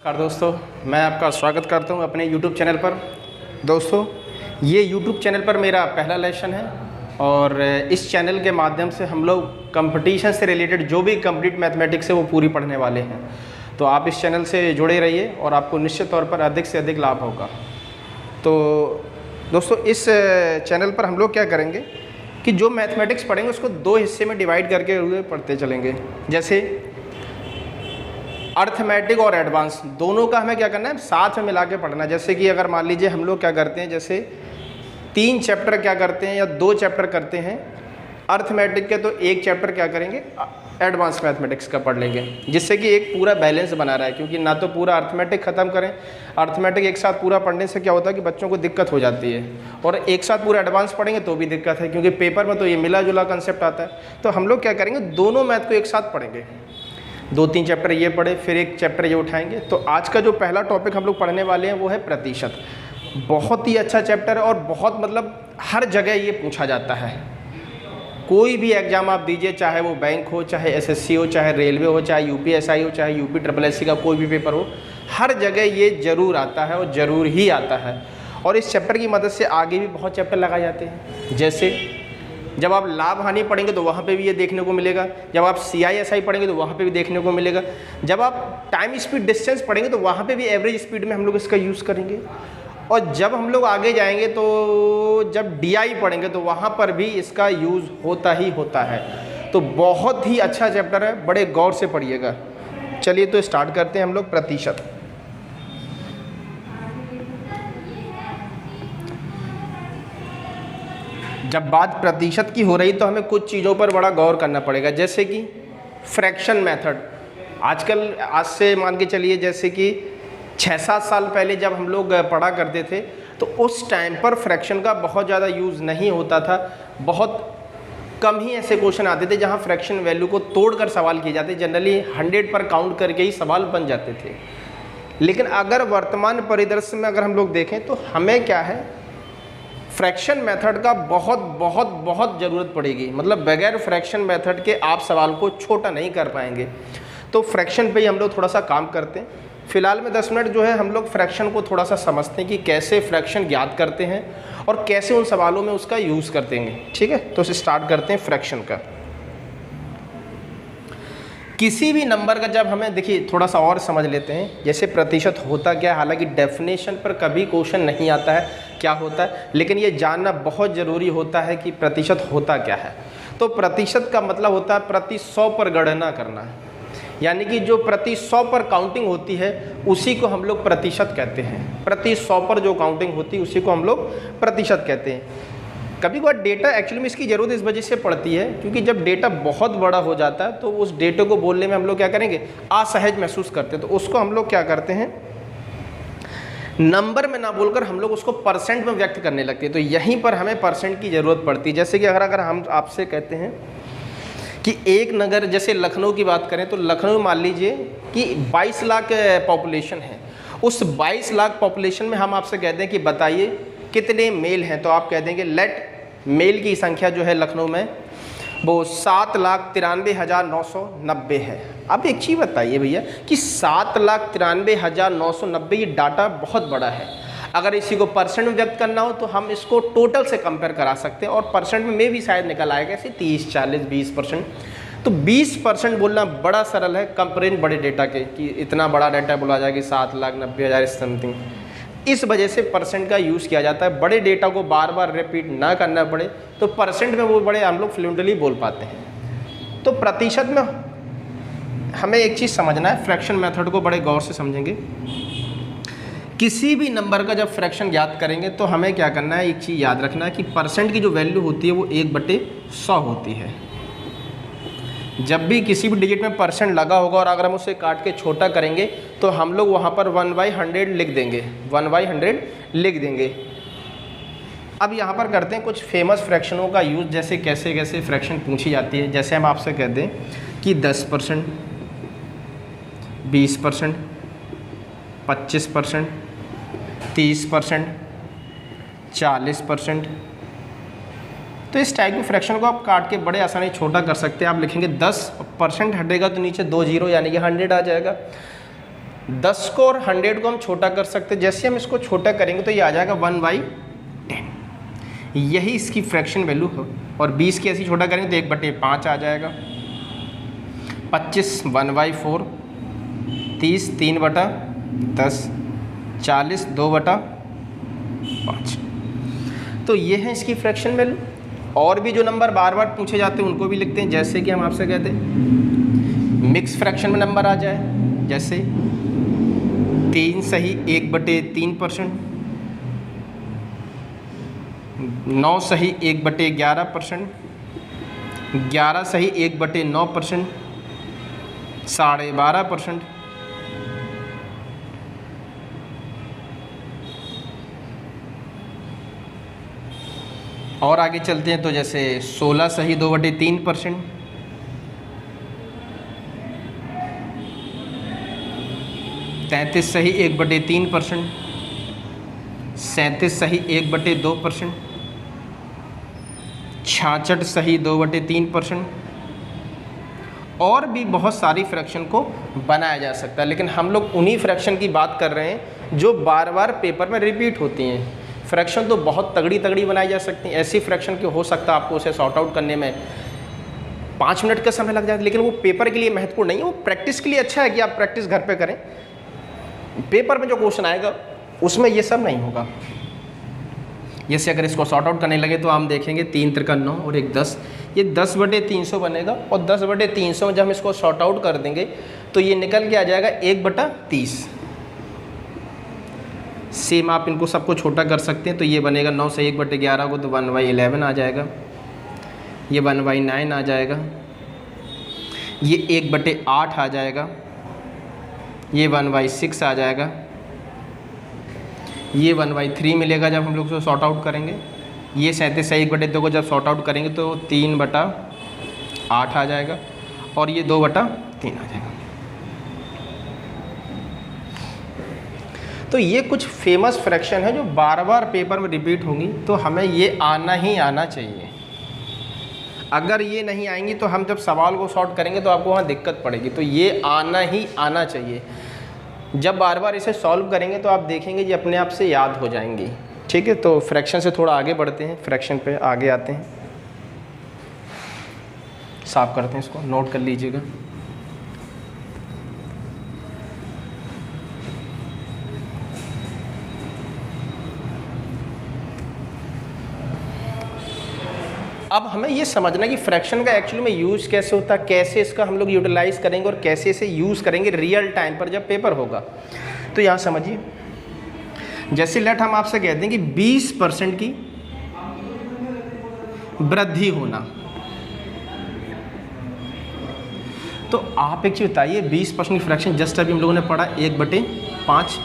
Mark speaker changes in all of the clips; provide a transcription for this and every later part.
Speaker 1: नमस्कार दोस्तों, मैं आपका स्वागत करता हूं अपने YouTube चैनल पर। दोस्तों, ये YouTube चैनल पर मेरा पहला लेसन है और इस चैनल के माध्यम से हम लोग कंपटीशन से रिलेटेड जो भी कंप्लीट मैथमेटिक्स है वो पूरी पढ़ने वाले हैं। तो आप इस चैनल से जुड़े रहिए और आपको निश्चित तौर पर अधिक से अधिक लाभ होगा। तो दोस्तों, इस चैनल पर हम लोग क्या करेंगे कि जो मैथमेटिक्स पढ़ेंगे उसको दो हिस्से में डिवाइड करके हुए पढ़ते चलेंगे। जैसे अर्थमेटिक और एडवांस दोनों का हमें क्या करना है, साथ में मिला के पढ़ना। जैसे कि अगर मान लीजिए हम लोग क्या करते हैं, जैसे 3 चैप्टर क्या करते हैं या 2 चैप्टर करते हैं अर्थमेटिक के, तो 1 चैप्टर क्या करेंगे एडवांस मैथमेटिक्स का पढ़ लेंगे, जिससे कि एक पूरा बैलेंस बना रहा है। क्योंकि ना तो पूरा अर्थमेटिक ख़त्म करें, अर्थमेटिक एक साथ पूरा पढ़ने से क्या होता है कि बच्चों को दिक्कत हो जाती है, और एक साथ पूरा एडवांस पढ़ेंगे तो भी दिक्कत है, क्योंकि पेपर में तो ये मिला जुला कंसेप्ट आता है। तो हम लोग क्या करेंगे, दोनों मैथ को एक साथ पढ़ेंगे। 2-3 चैप्टर ये पढ़े, फिर 1 चैप्टर ये उठाएंगे। तो आज का जो पहला टॉपिक हम लोग पढ़ने वाले हैं वो है प्रतिशत। बहुत ही अच्छा चैप्टर है और बहुत मतलब हर जगह ये पूछा जाता है। कोई भी एग्जाम आप दीजिए, चाहे वो बैंक हो, चाहे एसएससी हो, चाहे रेलवे हो, चाहे यूपीएसआई हो, चाहे यूपीएससी का कोई भी पेपर हो, हर जगह ये ज़रूर आता है और ज़रूर ही आता है। और इस चैप्टर की मदद से आगे भी बहुत चैप्टर लगाए जाते हैं। जैसे जब आप लाभ हानि पढ़ेंगे तो वहाँ पे भी ये देखने को मिलेगा, जब आप CISI पढ़ेंगे तो वहाँ पे भी देखने को मिलेगा, जब आप टाइम स्पीड डिस्टेंस पढ़ेंगे तो वहाँ पे भी एवरेज स्पीड में हम लोग इसका यूज़ करेंगे। और जब हम लोग आगे जाएंगे तो जब DI पढ़ेंगे तो वहाँ पर भी इसका यूज़ होता ही होता है। तो बहुत ही अच्छा चैप्टर है, बड़े गौर से पढ़िएगा। चलिए तो स्टार्ट करते हैं हम लोग प्रतिशत। जब बात प्रतिशत की हो रही तो हमें कुछ चीज़ों पर बड़ा गौर करना पड़ेगा, जैसे कि फ्रैक्शन मेथड। आजकल आज से मान के चलिए जैसे कि 6-7 साल पहले जब हम लोग पढ़ा करते थे तो उस टाइम पर फ्रैक्शन का बहुत ज़्यादा यूज़ नहीं होता था। बहुत कम ही ऐसे क्वेश्चन आते थे जहां फ्रैक्शन वैल्यू को तोड़कर सवाल किए जाते। जनरली 100 पर काउंट करके ही सवाल बन जाते थे। लेकिन अगर वर्तमान परिदृश्य में अगर हम लोग देखें तो हमें क्या है, फ्रैक्शन मेथड का बहुत बहुत बहुत ज़रूरत पड़ेगी। मतलब बगैर फ्रैक्शन मेथड के आप सवाल को छोटा नहीं कर पाएंगे। तो फ्रैक्शन पे ही हम लोग थोड़ा सा काम करते हैं। फिलहाल में 10 मिनट जो है हम लोग फ्रैक्शन को थोड़ा सा समझते हैं कि कैसे फ्रैक्शन ज्ञात करते हैं और कैसे उन सवालों में उसका यूज़ करते हैं। ठीक है, तो इसे स्टार्ट करते हैं फ्रैक्शन का। किसी भी नंबर का जब हमें देखिए थोड़ा सा और समझ लेते हैं, जैसे प्रतिशत होता क्या है। हालांकि डेफिनेशन पर कभी क्वेश्चन नहीं आता है क्या होता है, लेकिन ये जानना बहुत ज़रूरी होता है कि प्रतिशत होता क्या है। तो प्रतिशत का मतलब होता है प्रति 100 पर गणना करना, यानी कि जो प्रति 100 पर काउंटिंग होती है उसी को हम लोग प्रतिशत कहते हैं। प्रति 100 पर जो काउंटिंग होती है उसी को हम लोग प्रतिशत कहते हैं। कभी कभार डेटा एक्चुअली में इसकी ज़रूरत इस वजह से पड़ती है क्योंकि जब डेटा बहुत बड़ा हो जाता है तो उस डेटे को बोलने में हम लोग क्या करेंगे, असहज महसूस करते हैं। तो उसको हम लोग क्या करते हैं, नंबर में ना बोलकर हम लोग उसको परसेंट में व्यक्त करने लगते हैं। तो यहीं पर हमें परसेंट की ज़रूरत पड़ती है। जैसे कि अगर हम आपसे कहते हैं कि एक नगर, जैसे लखनऊ की बात करें तो लखनऊ मान लीजिए कि 22 लाख पॉपुलेशन है। उस 22 लाख पॉपुलेशन में हम आपसे कहते हैं कि बताइए कितने मेल हैं, तो आप कह देंगे लेट मेल की संख्या जो है लखनऊ में वो 7,93,990 है। अब एक चीज़ बताइए भैया कि 7,93,990 ये डाटा बहुत बड़ा है। अगर इसी को परसेंट में व्यक्त करना हो तो हम इसको टोटल से कंपेयर करा सकते हैं और परसेंट में भी शायद निकल आएगा, ऐसे 30, 40, 20%। तो 20% बोलना बड़ा सरल है कंपेरिजन बड़े डेटा के, कि इतना बड़ा डाटा बोला जाए कि 7,90,000 समथिंग। इस वजह से परसेंट का यूज़ किया जाता है। बड़े डेटा को बार बार रिपीट ना करना पड़े तो परसेंट में वो बड़े हम लोग फ्लुएंटली बोल पाते हैं। तो प्रतिशत में हमें एक चीज़ समझना है, फ्रैक्शन मेथड को बड़े गौर से समझेंगे। किसी भी नंबर का जब फ्रैक्शन याद करेंगे तो हमें क्या करना है, एक चीज़ याद रखना है कि परसेंट की जो वैल्यू होती है वो 1/100 होती है। जब भी किसी भी डिजिट में परसेंट लगा होगा और अगर हम उसे काट के छोटा करेंगे तो हम लोग वहाँ पर 1/100 लिख देंगे, 1/100 लिख देंगे। अब यहाँ पर करते हैं कुछ फेमस फ्रैक्शनों का यूज़, जैसे कैसे कैसे फ्रैक्शन पूछी जाती है। जैसे हम आपसे कहते हैं कि 10%, 20%, 25%, 30%, 40%। तो इस टाइप के फ्रैक्शन को आप काट के बड़े आसानी छोटा कर सकते हैं। आप लिखेंगे 10% हटेगा तो नीचे 2 जीरो यानी कि 100 आ जाएगा। 10 को और 100 को हम छोटा कर सकते हैं। जैसे हम इसको छोटा करेंगे तो ये आ जाएगा 1/10, यही इसकी फ्रैक्शन वैल्यू हो। और 20 की ऐसी छोटा करेंगे तो 1/5 आ जाएगा। 25 1/4, 30 3/10, 40 2/5। तो ये है इसकी फ्रैक्शन वैल्यू। और भी जो नंबर बार बार पूछे जाते हैं उनको भी लिखते हैं। जैसे कि हम आपसे कहते हैं मिक्स फ्रैक्शन में नंबर आ जाए, जैसे 3 सही 1/3%, 9 सही 1/11%, 11 सही 1/9%, 12.5%। और आगे चलते हैं तो जैसे 16 सही 2/3%, 33 सही 1/3%, 37 सही 1/2%, 66 सही 2/3%। और भी बहुत सारी फ्रैक्शन को बनाया जा सकता है, लेकिन हम लोग उन्हीं फ्रैक्शन की बात कर रहे हैं जो बार बार पेपर में रिपीट होती हैं। फ्रैक्शन तो बहुत तगड़ी तगड़ी बनाई जा सकती हैं। ऐसी फ्रैक्शन की हो सकता है आपको उसे सॉर्ट आउट करने में 5 मिनट का समय लग जाता है, लेकिन वो पेपर के लिए महत्वपूर्ण नहीं है। वो प्रैक्टिस के लिए अच्छा है कि आप प्रैक्टिस घर पे करें। पेपर में जो क्वेश्चन आएगा उसमें ये सब नहीं होगा। जैसे अगर इसको सॉर्ट आउट करने लगे तो हम देखेंगे 3 त्रिका 9 और 1 10, ये 10/300 बनेगा। और 10/300 में जब हम इसको सॉर्ट आउट कर देंगे तो ये निकल के आ जाएगा 1/30। सेम आप इनको सबको छोटा कर सकते हैं तो ये बनेगा 9 से 1/11 को तो 1/11 आ जाएगा, ये 1/9 आ जाएगा, ये 1/8 आ जाएगा, ये 1/6 आ जाएगा, ये 1/3 मिलेगा जब हम लोग उसको सॉर्ट आउट करेंगे। ये 37 से 1/2 को जब सॉर्ट आउट करेंगे तो 3/8 आ जाएगा, और ये 2/3 आ जाएगा। तो ये कुछ फेमस फ्रैक्शन है जो बार बार पेपर में रिपीट होंगी, तो हमें ये आना ही आना चाहिए। अगर ये नहीं आएंगी तो हम जब सवाल को सॉल्व करेंगे तो आपको वहाँ दिक्कत पड़ेगी। तो ये आना ही आना चाहिए। जब बार बार इसे सॉल्व करेंगे तो आप देखेंगे ये अपने आप से याद हो जाएंगी। ठीक है, तो फ्रैक्शन से थोड़ा आगे बढ़ते हैं, फ्रैक्शन पे आगे आते हैं, साफ करते हैं इसको, नोट कर लीजिएगा। अब हमें ये समझना कि फ्रैक्शन का एक्चुअली में यूज़ कैसे होता है, कैसे इसका हम लोग यूटिलाइज़ करेंगे और कैसे इसे यूज़ करेंगे रियल टाइम पर जब पेपर होगा। तो यहाँ समझिए, जैसे लेट हम आपसे कहते हैं कि 20% की वृद्धि होना, तो आप एक चीज़ बताइए, 20% की फ्रैक्शन जस्ट अभी हम लोगों ने पढ़ा 1/5।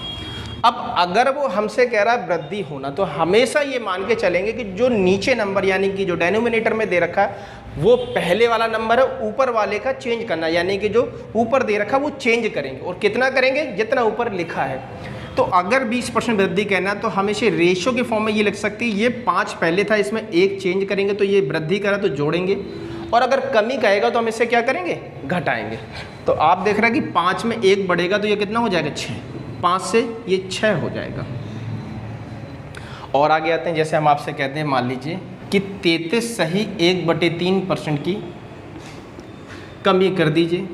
Speaker 1: अब अगर वो हमसे कह रहा है वृद्धि होना, तो हमेशा ये मान के चलेंगे कि जो नीचे नंबर यानी कि जो डेनोमिनेटर में दे रखा है वो पहले वाला नंबर है, ऊपर वाले का चेंज करना, यानी कि जो ऊपर दे रखा है वो चेंज करेंगे। और कितना करेंगे? जितना ऊपर लिखा है। तो अगर 20% वृद्धि कहना है तो हम इसे रेशियो के फॉर्म में ये लिख सकते हैं, ये 5 पहले था, इसमें 1 चेंज करेंगे तो ये वृद्धि करा तो जोड़ेंगे, और अगर कमी कहेगा तो हम इसे क्या करेंगे? घटाएंगे। तो आप देख रहे हैं कि 5 में 1 बढ़ेगा तो ये कितना हो जाएगा? 6। 5 से ये 6 हो जाएगा। और आगे आते हैं, जैसे हम आपसे कहते हैं मान लीजिए कि 33 सही 1/3% की कमी कर दीजिए,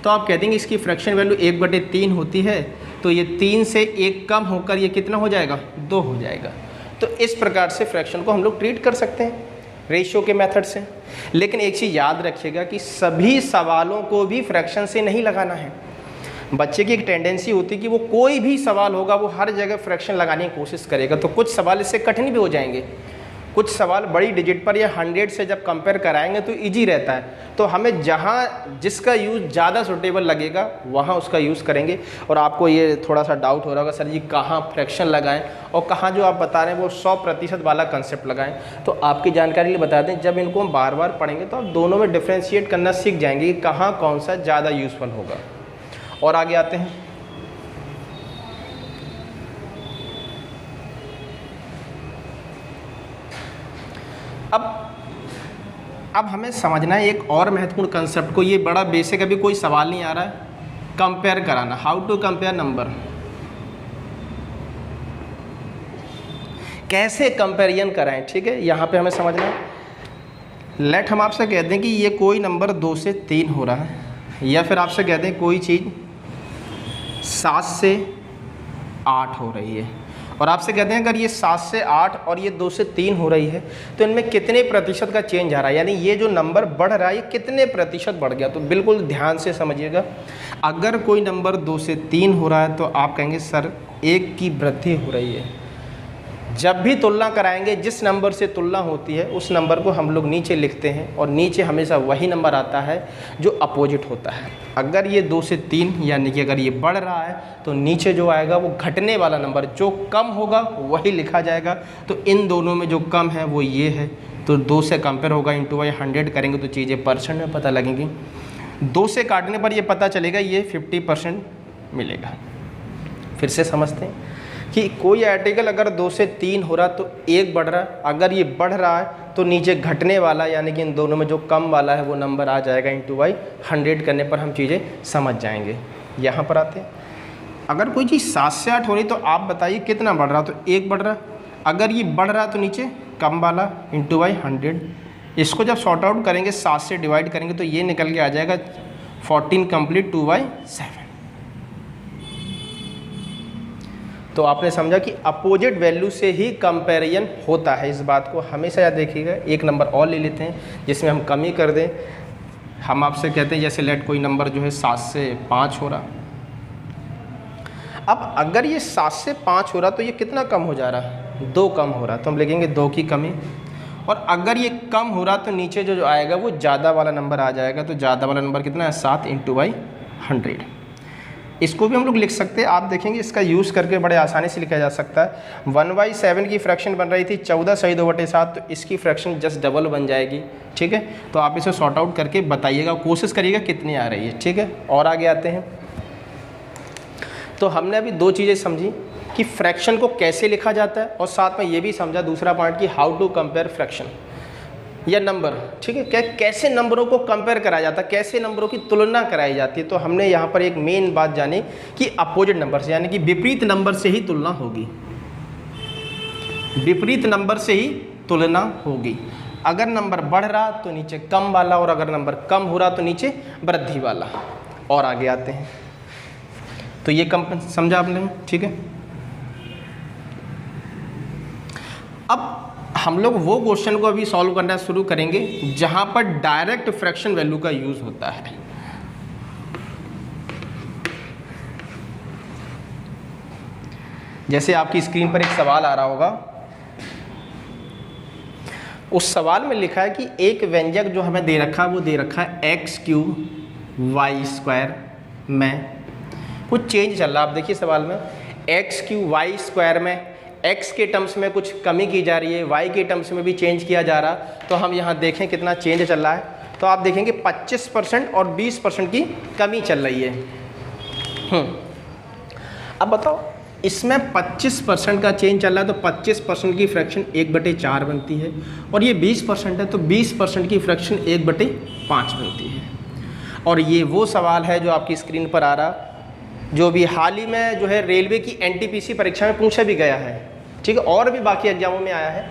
Speaker 1: तो आप कह देंगे इसकी फ्रैक्शन वैल्यू 1/3 होती है, तो ये 3 से 1 कम होकर ये कितना हो जाएगा? 2 हो जाएगा। तो इस प्रकार से फ्रैक्शन को हम लोग ट्रीट कर सकते हैं रेशियो के मेथड से। लेकिन एक चीज़ याद रखिएगा कि सभी सवालों को भी फ्रैक्शन से नहीं लगाना है। बच्चे की एक टेंडेंसी होती है कि वो कोई भी सवाल होगा वो हर जगह फ्रैक्शन लगाने की कोशिश करेगा, तो कुछ सवाल इससे कठिन भी हो जाएंगे। कुछ सवाल बड़ी डिजिट पर या 100 से जब कंपेयर कराएंगे तो इजी रहता है। तो हमें जहाँ जिसका यूज़ ज़्यादा सूटेबल लगेगा वहाँ उसका यूज़ करेंगे। और आपको ये थोड़ा सा डाउट हो रहा होगा, सर जी कहाँ फ्रैक्शन लगाएं और कहाँ जो आप बता रहे हैं वो 100% वाला कंसेप्ट लगाएं। तो आपकी जानकारी लिए बता दें, जब इनको हम बार बार पढ़ेंगे तो आप दोनों में डिफ्रेंशिएट करना सीख जाएंगे कि कहाँ कौन सा ज़्यादा यूज़फुल होगा। और आगे आते हैं, अब हमें समझना है एक और महत्वपूर्ण कंसेप्ट को। ये बड़ा बेसिक, अभी कोई सवाल नहीं आ रहा है, कंपेयर कराना, हाउ टू कंपेयर नंबर, कैसे कंपेरिजन कराएं, ठीक है। यहाँ पे हमें समझना है, लेट हम आपसे कहते हैं कि ये कोई नंबर 2 से 3 हो रहा है, या फिर आपसे कहते हैं कोई चीज़ 7 से 8 हो रही है, और आपसे कहते हैं अगर ये 7 से 8 और ये 2 से 3 हो रही है तो इनमें कितने प्रतिशत का चेंज आ रहा है, यानी ये जो नंबर बढ़ रहा है ये कितने प्रतिशत बढ़ गया। तो बिल्कुल ध्यान से समझिएगा, अगर कोई नंबर 2 से 3 हो रहा है तो आप कहेंगे सर 1 की वृद्धि हो रही है। जब भी तुलना कराएंगे, जिस नंबर से तुलना होती है उस नंबर को हम लोग नीचे लिखते हैं, और नीचे हमेशा वही नंबर आता है जो अपोजिट होता है। अगर ये 2 से 3 यानी कि अगर ये बढ़ रहा है तो नीचे जो आएगा वो घटने वाला नंबर, जो कम होगा वही लिखा जाएगा। तो इन दोनों में जो कम है वो ये है, तो 2 से कंपेयर होगा, इंटू बाई 100 करेंगे तो चीज़ें परसेंट में पता लगेंगी। 2 से काटने पर ये पता चलेगा ये 50% मिलेगा। फिर से समझते हैं कि कोई आर्टिकल अगर 2 से 3 हो रहा तो 1 बढ़ रहा है, अगर ये बढ़ रहा है तो नीचे घटने वाला यानी कि इन दोनों में जो कम वाला है वो नंबर आ जाएगा, इंटू बाई 100 करने पर हम चीज़ें समझ जाएंगे। यहाँ पर आते हैं, अगर कोई चीज़ 7 से 8 हो रही तो आप बताइए कितना बढ़ रहा, तो 1 बढ़ रहा। अगर ये बढ़ रहा तो नीचे कम वाला, इंटू बाई 100। इसको जब सॉर्ट आउट करेंगे, 7 से डिवाइड करेंगे तो ये निकल के आ जाएगा 14 कंप्लीट 2/7। तो आपने समझा कि अपोजिट वैल्यू से ही कंपैरिजन होता है। इस बात को हमेशा याद रखिएगा। एक नंबर और ले लेते हैं जिसमें हम कमी कर दें। हम आपसे कहते हैं जैसे लेट कोई नंबर जो है 7 से 5 हो रहा, अब अगर ये 7 से 5 हो रहा तो ये कितना कम हो जा रहा, 2 कम हो रहा, तो हम लिखेंगे 2 की कमी। और अगर ये कम हो रहा तो नीचे जो आएगा वो ज़्यादा वाला नंबर आ जाएगा। तो ज़्यादा वाला नंबर कितना है, 7 इंटू बाई 100। इसको भी हम लोग लिख सकते हैं, आप देखेंगे इसका यूज़ करके बड़े आसानी से लिखा जा सकता है। 1/7 की फ्रैक्शन बन रही थी 14 सही 2/7, तो इसकी फ्रैक्शन जस्ट डबल बन जाएगी। ठीक है, तो आप इसे सॉर्ट आउट करके बताइएगा, कोशिश करिएगा कितनी आ रही है। ठीक है, और आगे आते हैं। तो हमने अभी 2 चीज़ें समझी कि फ्रैक्शन को कैसे लिखा जाता है, और साथ में ये भी समझा दूसरा पॉइंट कि हाउ टू कंपेयर फ्रैक्शन या नंबर। ठीक है, कैसे नंबरों को कंपेयर कराया जाता है, कैसे नंबरों की तुलना कराई जाती है। तो हमने यहाँ पर एक मेन बात जानी कि अपोजिट नंबर से, यानी कि विपरीत नंबर से ही तुलना होगी। विपरीत नंबर से ही तुलना होगी। अगर नंबर बढ़ रहा तो नीचे कम वाला, और अगर नंबर कम हो रहा तो नीचे वृद्धि वाला। और आगे आते हैं। तो ये समझा आपने, ठीक है। अब हम लोग वो क्वेश्चन को अभी सॉल्व करना शुरू करेंगे जहां पर डायरेक्ट फ्रैक्शन वैल्यू का यूज होता है। जैसे आपकी स्क्रीन पर एक सवाल आ रहा होगा, उस सवाल में लिखा है कि एक व्यंजक जो हमें दे रखा है वो दे रखा है x³ में कुछ चेंज चल रहा है। आप देखिए सवाल में x³ में x के टर्म्स में कुछ कमी की जा रही है, y के टर्म्स में भी चेंज किया जा रहा। तो हम यहाँ देखें कितना चेंज चल रहा है। तो आप देखेंगे 25% और 20% की कमी चल रही है। अब बताओ, इसमें 25% का चेंज चल रहा है तो 25% की फ्रैक्शन 1/4 बनती है, और ये 20% है तो 20% की फ्रैक्शन 1/5 बनती है। और ये वो सवाल है जो आपकी स्क्रीन पर आ रहा, जो भी हाल ही में जो है रेलवे की NTPC परीक्षा में पूछा भी गया है। ठीक है, और भी बाकी एग्जामों में आया है।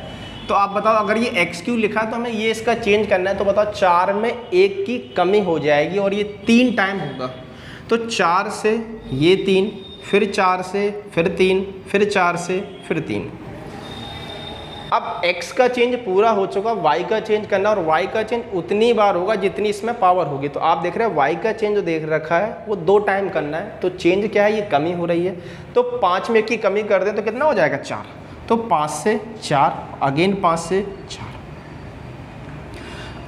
Speaker 1: तो आप बताओ, अगर ये x³ लिखा है तो हमें ये इसका चेंज करना है। तो बताओ 4 में 1 की कमी हो जाएगी, और ये 3 टाइम होगा। तो 4 से ये 3, फिर 4 से, फिर 3, फिर 4 से, फिर 3। अब x का चेंज पूरा हो चुका, y का चेंज करना, और y का चेंज उतनी बार होगा जितनी इसमें पावर होगी। तो आप देख रहे हैं y का चेंज जो देख रखा है वो 2 टाइम करना है। तो चेंज क्या है, ये कमी हो रही है। तो 5 में की कमी कर दें तो कितना हो जाएगा, 4। तो 5 से 4, अगेन 5 से 4।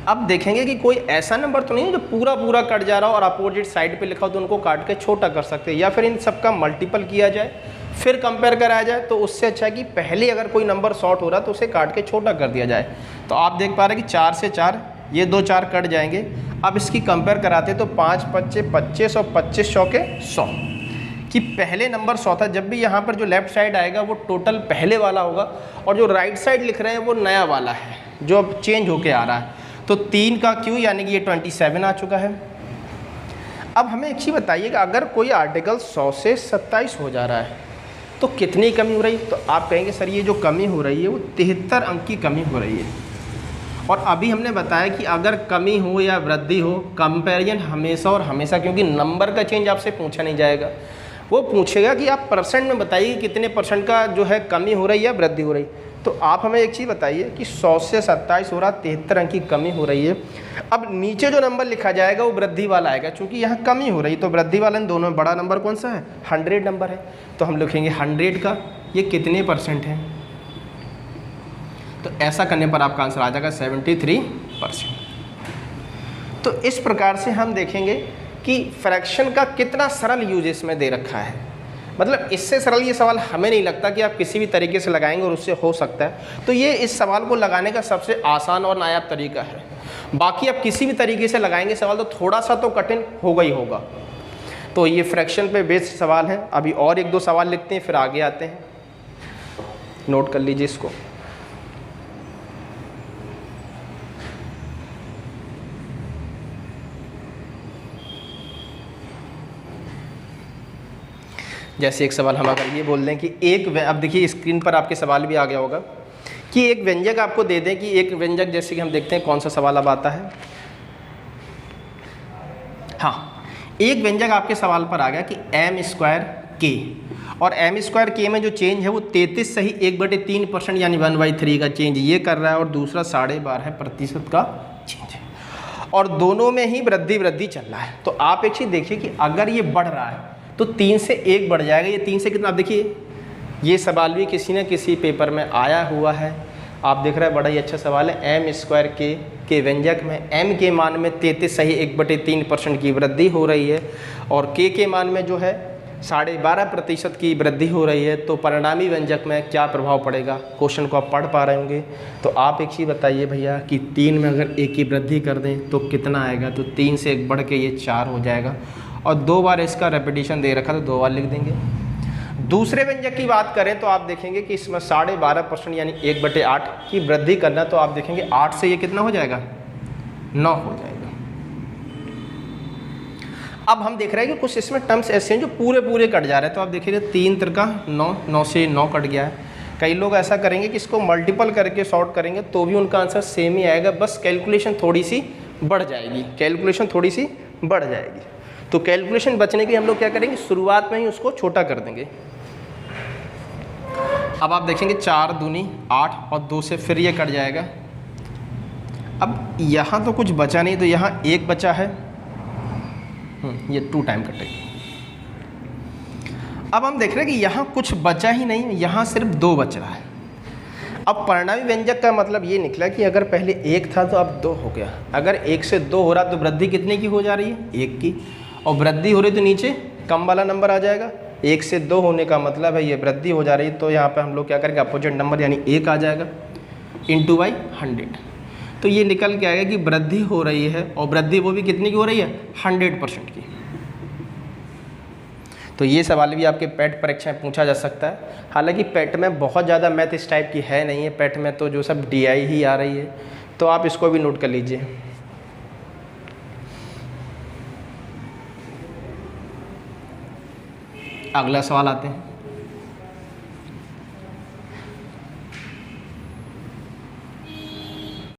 Speaker 1: अब देखेंगे कि कोई ऐसा नंबर तो नहीं है जो पूरा पूरा कट जा रहा हो और अपोजिट साइड पे लिखा हो, तो उनको काट के छोटा कर सकते हैं, या फिर इन सबका मल्टीपल किया जाए फिर कंपेयर कराया जाए। तो उससे अच्छा है कि पहले अगर कोई नंबर शॉर्ट हो रहा तो उसे काट के छोटा कर दिया जाए। तो आप देख पा रहे हैं कि 4 से 4, ये 2 4 कट जाएंगे। अब इसकी कंपेयर कराते तो 5 5 25 और 25 चौके 100, कि पहले नंबर 100 था। जब भी यहाँ पर जो लेफ्ट साइड आएगा वो टोटल पहले वाला होगा, और जो राइट साइड लिख रहे हैं वो नया वाला है जो अब चेंज होके आ रहा है। तो 3 का Q यानी कि ये 27 आ चुका है। अब हमें एक चीज़ बताइए कि अगर कोई आर्टिकल 100 से 27 हो जा रहा है तो कितनी कमी हो रही है? तो आप कहेंगे सर ये जो कमी हो रही है वो 73 अंक की कमी हो रही है। और अभी हमने बताया कि अगर कमी हो या वृद्धि हो, कंपैरिजन हमेशा और हमेशा, क्योंकि नंबर का चेंज आपसे पूछा नहीं जाएगा, वो पूछेगा कि आप परसेंट में बताइए कितने परसेंट का जो है कमी हो रही है या वृद्धि हो रही। तो आप हमें एक चीज़ बताइए कि 100 से 27 हो रहा, 73 अंक की कमी हो रही है। अब नीचे जो नंबर लिखा जाएगा वो वृद्धि वाला आएगा, क्योंकि यहाँ कमी हो रही, तो वृद्धि वाला इन दोनों में बड़ा नंबर कौन सा है? 100 नंबर है। तो हम लिखेंगे 100 का ये कितने परसेंट है? तो ऐसा करने पर आपका आंसर आ जाएगा 73%। तो इस प्रकार से हम देखेंगे कि फ्रैक्शन का कितना सरल यूज इसमें दे रखा है। मतलब इससे सरल ये सवाल हमें नहीं लगता कि आप किसी भी तरीके से लगाएंगे और उससे हो सकता है। तो ये इस सवाल को लगाने का सबसे आसान और नायाब तरीका है। बाकी आप किसी भी तरीके से लगाएंगे सवाल तो थोड़ा सा तो कठिन होगा ही होगा। तो ये फ्रैक्शन पे बेस्ड सवाल है। अभी और एक दो सवाल लिखते हैं फिर आगे आते हैं, नोट कर लीजिए इसको। जैसे एक सवाल हम अगर ये बोल दें कि अब देखिए स्क्रीन पर आपके सवाल भी आ गया होगा कि एक व्यंजक आपको दे दें कि एक व्यंजक, जैसे कि हम देखते हैं कौन सा सवाल अब आता है। हाँ, एक व्यंजक आपके सवाल पर आ गया कि m²k, और m²k में जो चेंज है वो 33 सही 1/3% यानी 1/3 का चेंज ये कर रहा है, और दूसरा 12.5% का चेंज है, और दोनों में ही वृद्धि चल रहा है। तो आप एक चीज़ देखिए कि अगर ये बढ़ रहा है तो 3 से 1 बढ़ जाएगा। ये 3 से कितना, आप देखिए ये सवाल भी किसी न किसी पेपर में आया हुआ है। आप देख रहे हैं बड़ा ही अच्छा सवाल है। m² के व्यंजक में m के मान में 33 सही 1/3% की वृद्धि हो रही है, और k के मान में जो है 12.5% की वृद्धि हो रही है। तो परिणामी व्यंजक में क्या प्रभाव पड़ेगा? क्वेश्चन को आप पढ़ पा रहे होंगे। तो आप एक चीज़ बताइए भैया कि 3 में अगर 1 की वृद्धि कर दें तो कितना आएगा? तो 3 से 1 बढ़ के ये 4 हो जाएगा, और 2 बार इसका रेपिटेशन दे रखा तो 2 बार लिख देंगे। दूसरे व्यंजक की बात करें तो आप देखेंगे कि इसमें 12.5% यानी 1/8 की वृद्धि करना, तो आप देखेंगे 8 से ये कितना हो जाएगा? 9 हो जाएगा। अब हम देख रहे हैं कि कुछ इसमें टर्म्स ऐसे हैं जो पूरे कट जा रहे हैं। तो आप देखिए 3 3 का 9, 9 से 9 कट गया है। कई लोग ऐसा करेंगे कि इसको मल्टीपल करके सॉर्ट करेंगे तो भी उनका आंसर सेम ही आएगा, बस कैलकुलेशन थोड़ी सी बढ़ जाएगी। तो कैलकुलेशन बचने के लिए हम लोग क्या करेंगे, शुरुआत में ही उसको छोटा कर देंगे। अब आप देखेंगे 4 दूनी 8 और 2 से फिर ये कट जाएगा। अब यहाँ तो कुछ बचा नहीं, तो यहाँ 1 बचा है, ये 2 टाइम कटेगा। अब हम देख रहे हैं कि यहाँ कुछ बचा ही नहीं, यहाँ सिर्फ 2 बच रहा है। अब परिणामी व्यंजक का मतलब ये निकला कि अगर पहले 1 था तो अब 2 हो गया। अगर 1 से 2 हो रहा तो वृद्धि कितने की हो जा रही है? 1 की, और वृद्धि हो रही तो नीचे कम वाला नंबर आ जाएगा। 1 से 2 होने का मतलब है ये वृद्धि हो जा रही है, तो यहाँ पे हम लोग क्या करेंगे, अपोजिट नंबर यानी 1 आ जाएगा इंटू बाई 100। तो ये निकल के आएगा कि वृद्धि हो रही है, और वृद्धि वो भी कितनी की हो रही है? 100% की। तो ये सवाल भी आपके पेट परीक्षा में पूछा जा सकता है। हालांकि पेट में बहुत ज़्यादा मैथ इस टाइप की है नहीं है, पेट में तो जो सब DI ही आ रही है। तो आप इसको भी नोट कर लीजिए। अगला सवाल आते हैं।